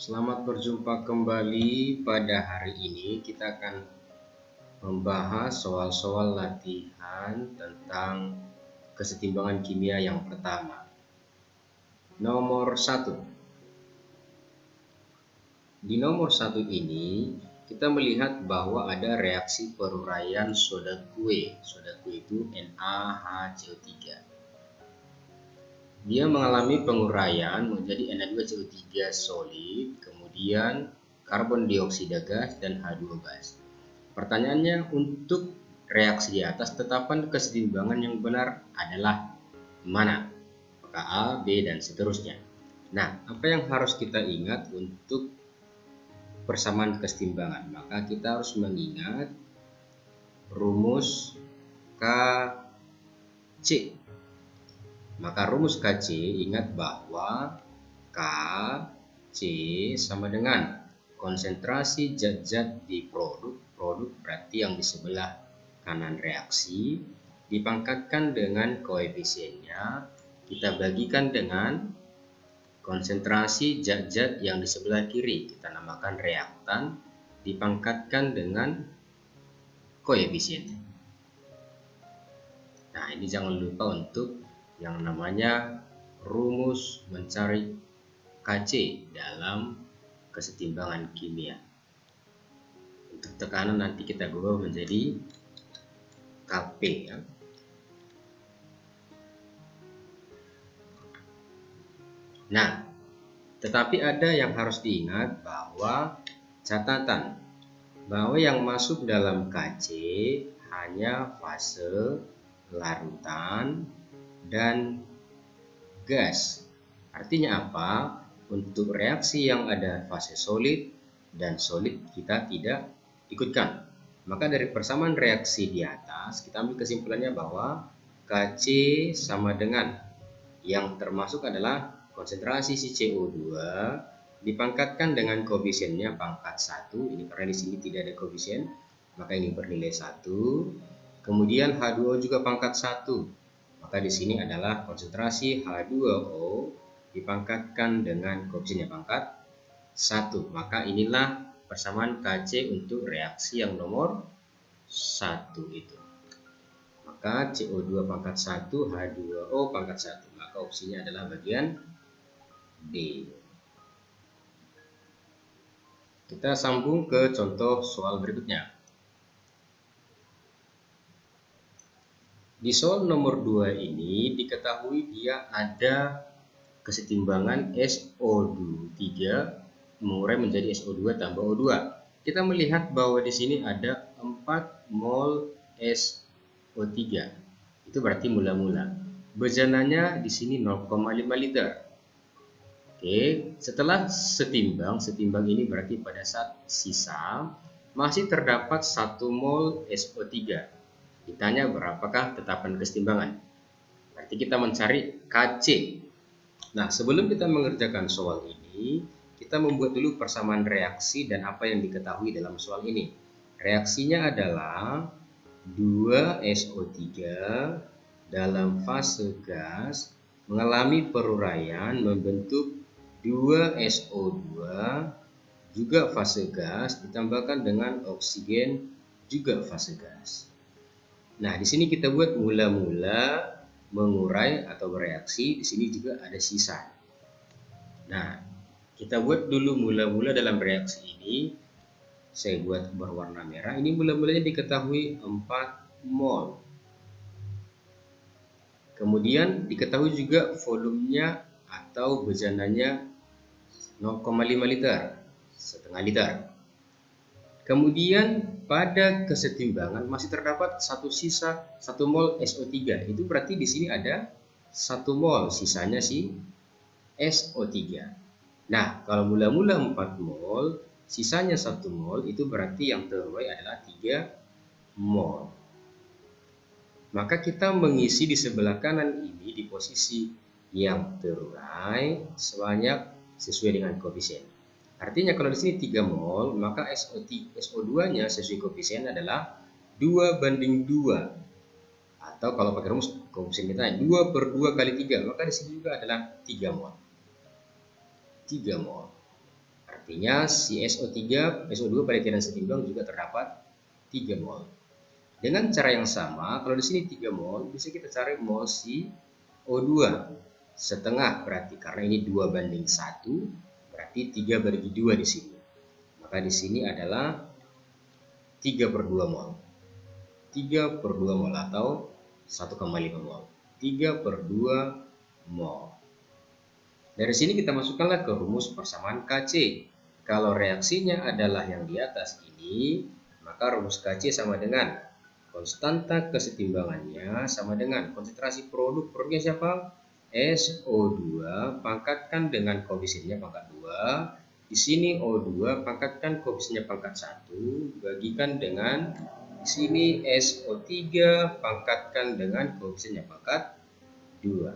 Selamat berjumpa kembali. Pada hari ini kita akan membahas soal-soal latihan tentang kesetimbangan kimia yang pertama. Nomor 1. Di nomor 1 ini kita melihat bahwa ada reaksi peruraian soda kue. Soda kue itu NaHCO3. Dia mengalami penguraian menjadi Na2CO3 solid, kemudian karbon dioksida gas dan H2 gas. Pertanyaannya, untuk reaksi di atas, tetapan kesetimbangan yang benar adalah mana? Apakah A, B, dan seterusnya. Nah, apa yang harus kita ingat untuk persamaan kesetimbangan? Maka kita harus mengingat rumus KC. Maka rumus KC, ingat bahwa KC sama dengan konsentrasi zat-zat di produk berarti yang di sebelah kanan reaksi, dipangkatkan dengan koefisiennya, kita bagikan dengan konsentrasi zat-zat yang di sebelah kiri, kita namakan reaktan, dipangkatkan dengan koefisiennya. Nah, ini jangan lupa untuk yang namanya rumus mencari KC dalam kesetimbangan kimia. Untuk tekanan nanti kita ubah menjadi Kp ya. Nah, tetapi ada yang harus diingat bahwa catatan bahwa yang masuk dalam KC hanya fase larutan dan gas. Artinya apa? Untuk reaksi yang ada fase solid dan solid kita tidak ikutkan. Maka dari persamaan reaksi di atas kita ambil kesimpulannya bahwa KC sama dengan yang termasuk adalah konsentrasi si CO2 dipangkatkan dengan koefisiennya pangkat 1. Ini karena di sini tidak ada koefisien, maka ini bernilai 1. Kemudian H2O juga pangkat 1. Maka di sini adalah konsentrasi H2O dipangkatkan dengan koefisiennya pangkat 1. Maka inilah persamaan KC untuk reaksi yang nomor 1 itu. Maka CO2 pangkat 1, H2O pangkat 1. Maka opsinya adalah bagian D. Kita sambung ke contoh soal berikutnya. Di soal nomor 2 ini diketahui dia ada kesetimbangan SO3 mengurai menjadi SO2 tambah O2. Kita melihat bahwa di sini ada 4 mol SO3. Itu berarti mula-mula. Bejananya di sini 0,5 liter. Oke, setelah setimbang ini berarti pada saat sisa masih terdapat 1 mol SO3. Ditanya berapakah tetapan kesetimbangan. Berarti kita mencari KC. Nah, sebelum kita mengerjakan soal ini, kita membuat dulu persamaan reaksi dan apa yang diketahui dalam soal ini. Reaksinya adalah 2SO3 dalam fase gas mengalami peruraian membentuk 2SO2 juga fase gas ditambahkan dengan oksigen juga fase gas. Nah, di sini kita buat mula-mula mengurai atau bereaksi, di sini juga ada sisa. Nah, kita buat dulu mula-mula dalam reaksi ini. Saya buat berwarna merah. Ini mula-mulanya diketahui 4 mol. Kemudian diketahui juga volumenya atau bejananya 0,5 liter, setengah liter. Kemudian pada kesetimbangan masih terdapat satu sisa 1 mol SO3. Itu berarti di sini ada 1 mol, sisanya si SO3. Nah, kalau mula-mula 4 mol, sisanya 1 mol, itu berarti yang terurai adalah 3 mol. Maka kita mengisi di sebelah kanan ini di posisi yang terurai sesuai dengan koefisien. Artinya kalau di sini 3 mol, maka SO2-nya sesuai koefisien adalah 2:2. Atau kalau pakai rumus koefisien kita 2/2 kali 3, maka di sini juga adalah 3 mol. 3 mol. Artinya si SO2 pada tekanan setimbang juga terdapat 3 mol. Dengan cara yang sama, kalau di sini 3 mol, bisa kita cari mol si O2 setengah, berarti karena ini 2:1, berarti 3/2 di sini. Maka di sini adalah 3/2 mol. 3/2 mol atau 1,5 mol. 3/2 mol. Dari sini kita masukkanlah ke rumus persamaan Kc. Kalau reaksinya adalah yang di atas ini, maka rumus Kc sama dengan konstanta kesetimbangannya sama dengan konsentrasi produknya siapa? SO2 pangkatkan dengan koefisiennya pangkat 2. Di sini O2 pangkatkan koefisiennya pangkat 1 bagikan dengan di sini SO3 pangkatkan dengan koefisiennya pangkat 2.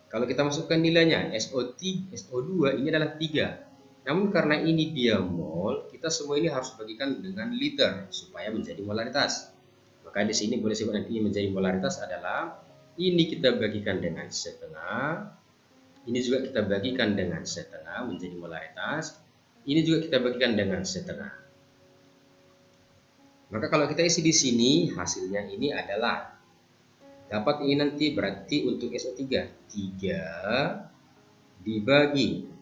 Kalau kita masukkan nilainya SO2 ini adalah 3. Namun karena ini dia mol, kita semua ini harus bagikan dengan liter supaya menjadi molaritas. Maka di sini boleh sebut nanti menjadi molaritas adalah ini kita bagikan dengan setengah, ini juga kita bagikan dengan setengah menjadi molaritas, ini juga kita bagikan dengan setengah. Maka kalau kita isi di sini hasilnya ini adalah dapat ini nanti berarti untuk SO3 3 dibagi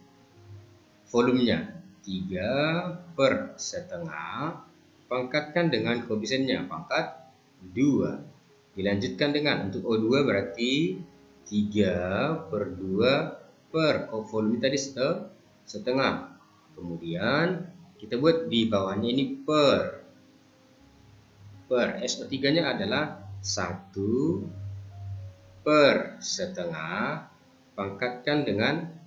volumenya 3/setengah pangkatkan dengan koefisiennya pangkat 2. Dilanjutkan dengan untuk O2 berarti 3/2 per volume tadi setengah. Kemudian kita buat di bawahnya ini per SO3-nya adalah 1/setengah pangkatkan dengan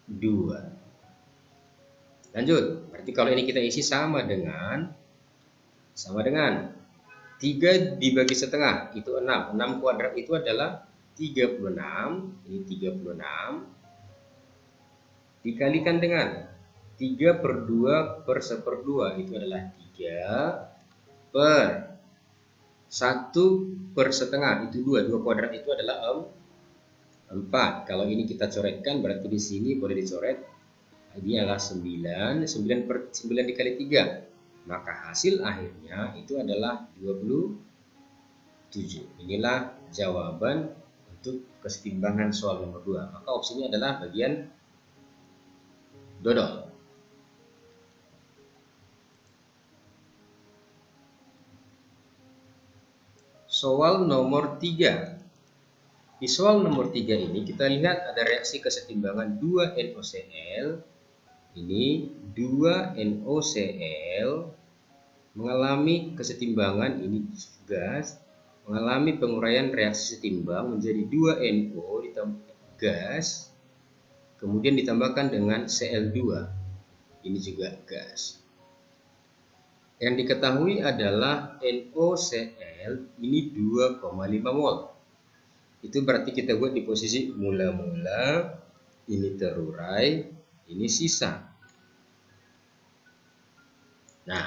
2. Lanjut, berarti kalau ini kita isi sama dengan 3 dibagi setengah itu 6. 6 kuadrat itu adalah 36. Ini 36 dikalikan dengan 3/2 per 1/2 itu adalah 3 per 1/setengah itu 2. 2 kuadrat itu adalah 4. Kalau ini kita coretkan berarti di sini boleh dicoret. Ini adalah 9. 9 dikali 3. Maka hasil akhirnya itu adalah 27. Inilah jawaban untuk kesetimbangan soal nomor 2. Maka opsinya adalah bagian dodol. Soal nomor 3. Di soal nomor 3 ini kita lihat ada reaksi kesetimbangan 2 NaOCl. Ini 2 NaOCl mengalami kesetimbangan, ini gas, mengalami penguraian reaksi setimbang menjadi 2 NO ditambah gas, kemudian ditambahkan dengan Cl2. Ini juga gas. Yang diketahui adalah NaOCl ini 2,5 mol. Itu berarti kita buat di posisi mula-mula, ini terurai, ini sisa. Nah,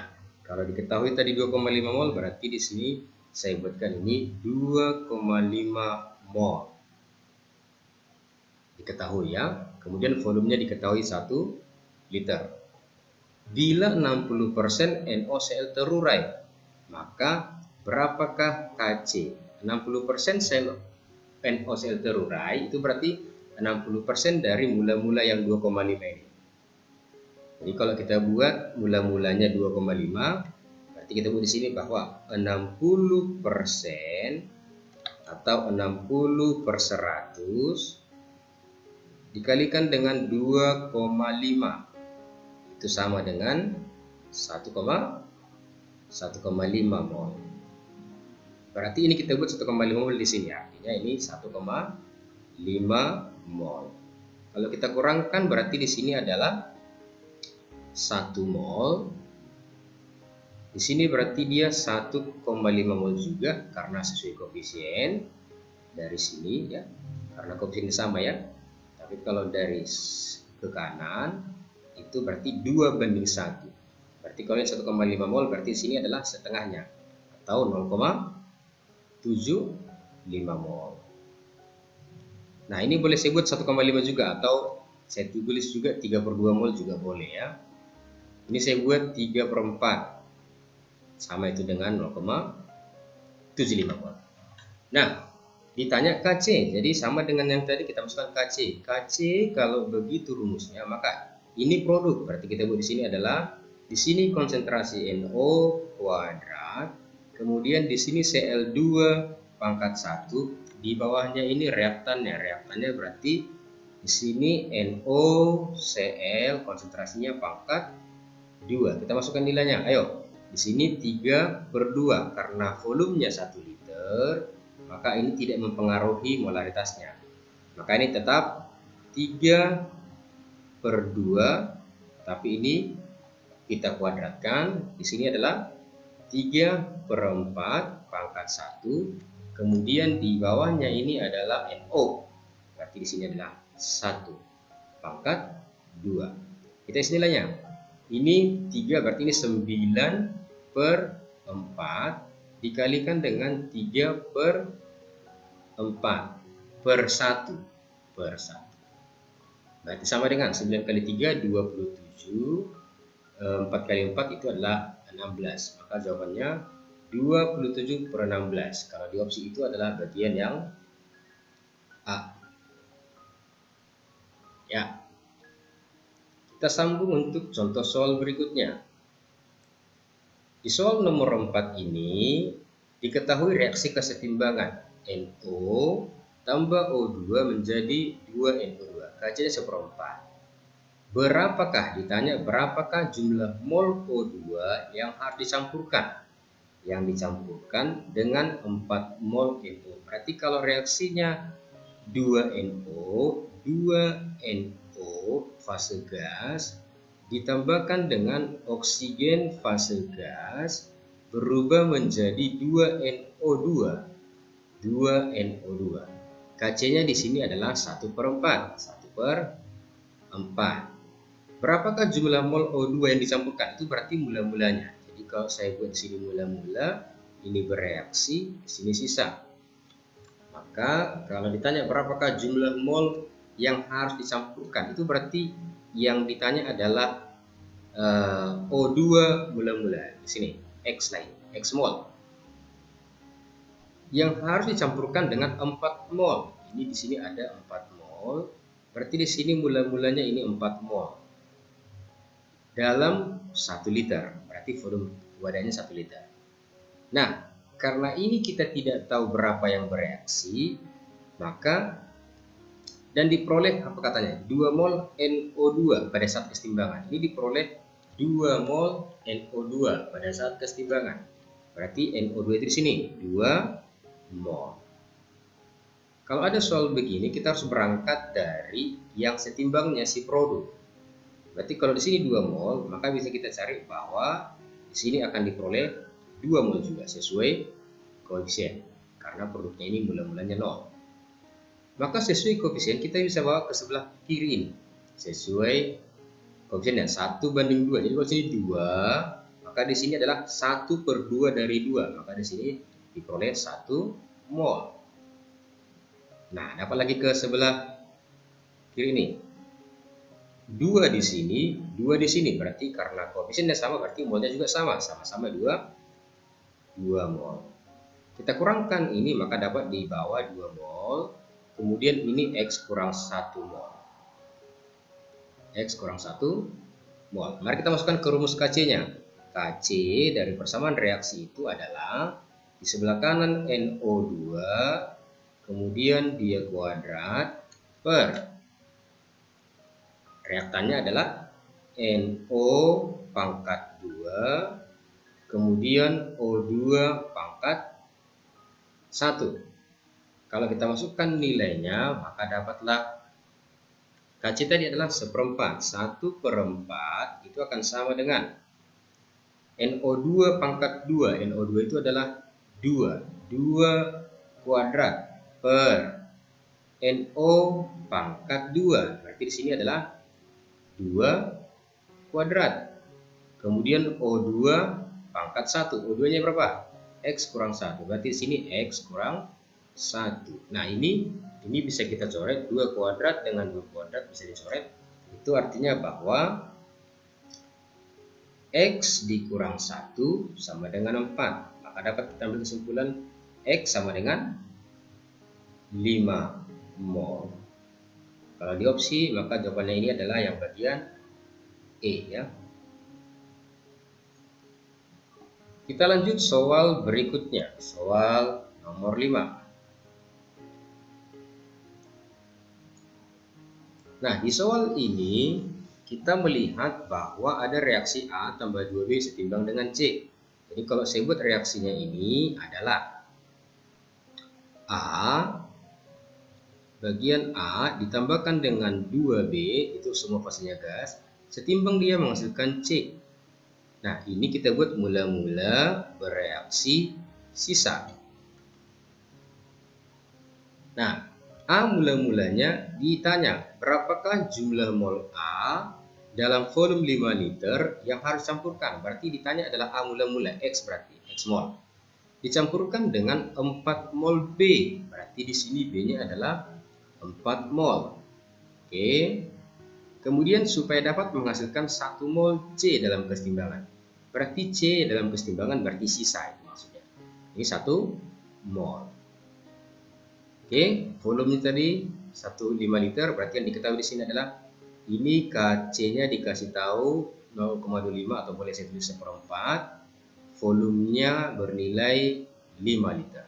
kalau diketahui tadi 2,5 mol berarti di sini saya buatkan ini 2,5 mol. Diketahui ya. Kemudian volumenya diketahui 1 liter. Bila 60% NaOCl terurai, maka berapakah Kc? 60% NaOCl terurai itu berarti 60% dari mula-mula yang 2,5 ini. Jadi kalau kita buat mula-mulanya 2,5, berarti kita buat di sini bahwa 60% atau 60/100 dikalikan dengan 2,5 itu sama dengan 1,5 mol. Berarti ini kita buat 1,5 mol di sini, artinya ini 1,5 mol. Kalau kita kurangkan berarti di sini adalah 1 mol. Di sini berarti dia 1,5 mol juga karena sesuai koefisien dari sini ya. Karena koefisien sama ya. Tapi kalau dari ke kanan itu berarti 2:1. Berarti kalau ini 1,5 mol berarti di sini adalah setengahnya atau 0,75 mol. Nah, ini boleh sebut 1,5 juga atau Saya tulis juga 3/2 mol juga boleh ya. Ini saya buat 3/4. Sama itu dengan 0,75 mol. Nah, ditanya Kc. Jadi sama dengan yang tadi kita masukkan Kc. Kc kalau begitu rumusnya, maka ini produk. Berarti kita buat di sini adalah di sini konsentrasi NO kuadrat, kemudian di sini Cl2 pangkat 1, di bawahnya ini reaktannya. Reaktannya berarti di sini NoCl konsentrasinya pangkat 2. Kita masukkan nilainya. Ayo. Di sini 3/2 karena volumenya 1 liter, maka ini tidak mempengaruhi molaritasnya. Maka ini tetap 3/2, tapi ini kita kuadratkan. Di sini adalah 3/4 pangkat 1, kemudian di bawahnya ini adalah NO. Berarti di sini adalah 1 pangkat 2. Kita isi nilainya. Ini 3 berarti ini 9/4 dikalikan dengan 3/4 per 1 per 1. Berarti sama dengan 9 kali 3 27, 4 kali 4 itu adalah 16. Maka jawabannya 27/16. Kalau di opsi itu adalah bagian yang A. Ya. Kita sambung untuk contoh soal berikutnya. Di soal nomor 4 ini diketahui reaksi kesetimbangan NO tambah O2 menjadi 2NO2. Kajiannya 1/4. Berapakah, ditanya berapakah jumlah mol O2 yang harus dicampurkan? Yang dicampurkan dengan 4 mol NO. Berarti kalau reaksinya 2NO fase gas ditambahkan dengan oksigen fase gas berubah menjadi 2NO2. 2NO2. Kc-nya di sini adalah 1/4. 1/4. Berapakah jumlah mol O2 yang dicampurkan? Itu berarti mula-mulanya. Jadi kalau saya buat di sini mula-mula, ini bereaksi, di sini sisa. Maka kalau ditanya berapakah jumlah mol yang harus dicampurkan, itu berarti yang ditanya adalah O2 mula-mula. Di sini X lain, X mol. Yang harus dicampurkan dengan 4 mol. Ini di sini ada 4 mol. Berarti di sini mula-mulanya ini 4 mol. Dalam 1 liter. Berarti volume wadahnya 1 liter. Nah, karena ini kita tidak tahu berapa yang bereaksi, maka dan diperoleh apa katanya 2 mol NO2 pada saat kesetimbangan. Ini diperoleh 2 mol NO2 pada saat kesetimbangan. Berarti NO2 itu di sini 2 mol. Kalau ada soal begini, kita harus berangkat dari yang setimbangnya si produk. Berarti kalau di sini 2 mol, maka bisa kita cari bahwa di sini akan diperoleh 2 mol juga sesuai koefisien. Karena produknya ini mula-mulanya 0. Maka sesuai koefisien kita bisa bawa ke sebelah kiri ini. Sesuai koefisiennya 1/2. Jadi kalau sini 2, maka di sini adalah 1/2 dari 2. Maka di sini diperoleh 1 mol. Nah, dapat lagi ke sebelah kiri ini. 2 di sini, 2 di sini. Berarti karena koefisiennya sama, berarti molnya juga sama. Sama-sama 2 mol. Kita kurangkan ini, maka dapat di bawah 2 mol. Kemudian ini X kurang 1 mol. X kurang 1 mol. Mari kita masukkan ke rumus Kc-nya. Kc dari persamaan reaksi itu adalah di sebelah kanan NO2, kemudian dia kuadrat per reaktannya adalah NO pangkat 2, kemudian O2 pangkat 1. Kalau kita masukkan nilainya, maka dapatlah Kc tadi adalah 1/4. 1/4 itu akan sama dengan NO2 pangkat 2. NO2 itu adalah 2. 2 kuadrat per NO pangkat 2. Berarti di sini adalah 2 kuadrat. Kemudian O2 pangkat 1. O2-nya berapa? X kurang 1. Berarti di sini X kurang 1. Nah, ini ini bisa kita coret 2 kuadrat dengan 2 kuadrat bisa dicoret. Itu artinya bahwa X dikurang 1 sama dengan 4. Maka dapat kita ambil kesimpulan X sama dengan 5 mol. Kalau di opsi maka jawabannya ini adalah yang bagian E ya. Kita lanjut soal berikutnya, soal nomor 5. Nah, di soal ini kita melihat bahwa ada reaksi A tambah 2B setimbang dengan C. Jadi kalau saya buat reaksinya ini adalah A, bagian A ditambahkan dengan 2B, itu semua fasenya gas, setimbang dia menghasilkan C. Nah, ini kita buat mula-mula bereaksi sisa. Nah, A mula-mulanya ditanya, berapakah jumlah mol A dalam volume 5 liter yang harus campurkan? Berarti ditanya adalah A mula-mula, X berarti, X mol. Dicampurkan dengan 4 mol B, berarti di sini B-nya adalah 4 mol. Oke. Kemudian supaya dapat menghasilkan 1 mol C dalam kesetimbangan. Berarti C dalam kesetimbangan berarti sisa itu maksudnya. Ini 1 mol. Oke, volumenya tadi 1,5 liter, berarti yang diketahui di sini adalah ini KC-nya dikasih tahu 0,25 atau boleh saya tulis 1/4, volumenya bernilai 5 liter.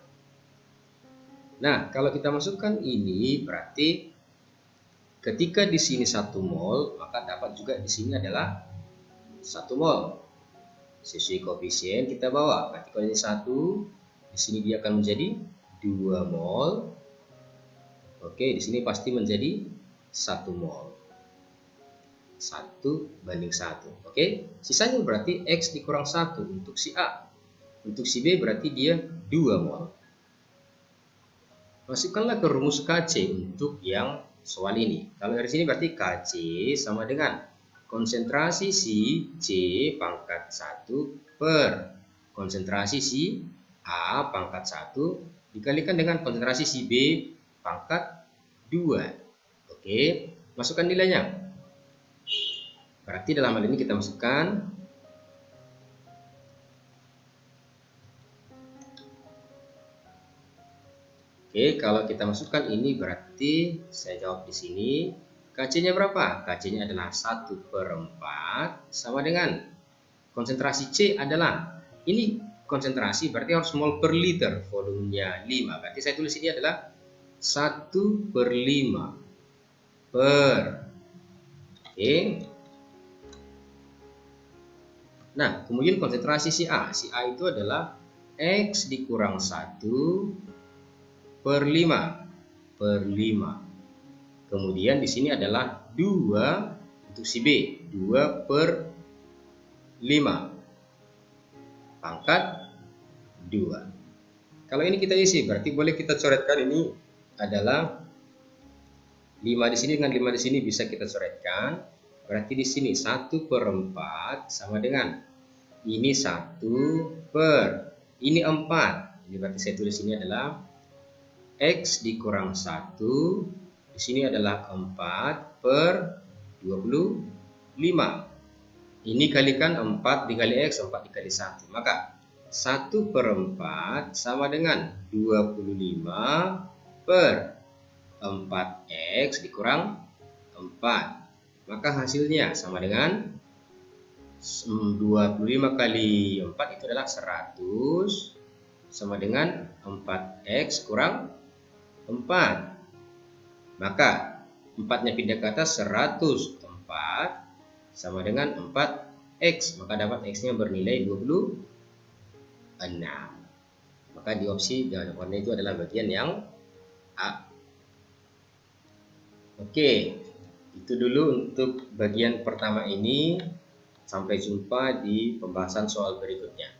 Nah, kalau kita masukkan ini berarti ketika di sini 1 mol, maka dapat juga di sini adalah 1 mol. Sesuai koefisien kita bawa. Berarti kalau ini 1, di sini dia akan menjadi 2 mol. Oke, di sini pasti menjadi 1 mol. 1/1. Oke, sisanya berarti X dikurang 1 untuk si A. Untuk si B berarti dia 2 mol. Masukkanlah ke rumus KC untuk yang soal ini. Kalau dari sini berarti KC sama dengan konsentrasi si C pangkat 1 per konsentrasi si A pangkat 1 dikalikan dengan konsentrasi si B pangkat 2. Oke, masukkan nilainya. Berarti dalam hal ini kita masukkan Oke, kalau kita masukkan ini berarti saya jawab di sini KC-nya berapa? KC-nya adalah 1/4 sama dengan konsentrasi C adalah ini konsentrasi berarti harus mol per liter, volumenya 5. Berarti saya tulis ini adalah 1/5 per. Oke. Nah, kemudian konsentrasi si A. Si A itu adalah X dikurang 1/5. Kemudian di sini adalah 2 untuk si B, 2/5 pangkat 2. Kalau ini kita isi, berarti boleh kita coretkan ini adalah 5 di sini dengan 5 di sini bisa kita coretkan. Berarti di sini 1/4 sama dengan ini 1 per ini 4. Jadi berarti saya tulis ini adalah X dikurang 1, di sini adalah 4/25. Ini kalikan 4 dikali X, 4 dikali 1. Maka 1/4 sama dengan 25 per 4X dikurang 4. Maka hasilnya sama dengan 25 kali 4 itu adalah 100 sama dengan 4X kurang 4. Maka 4-nya pindah ke atas, 104 sama dengan 4X. Maka dapat X-nya bernilai 26. Maka di opsi jawabannya itu adalah bagian yang A. Oke, itu dulu untuk bagian pertama ini. Sampai jumpa di pembahasan soal berikutnya.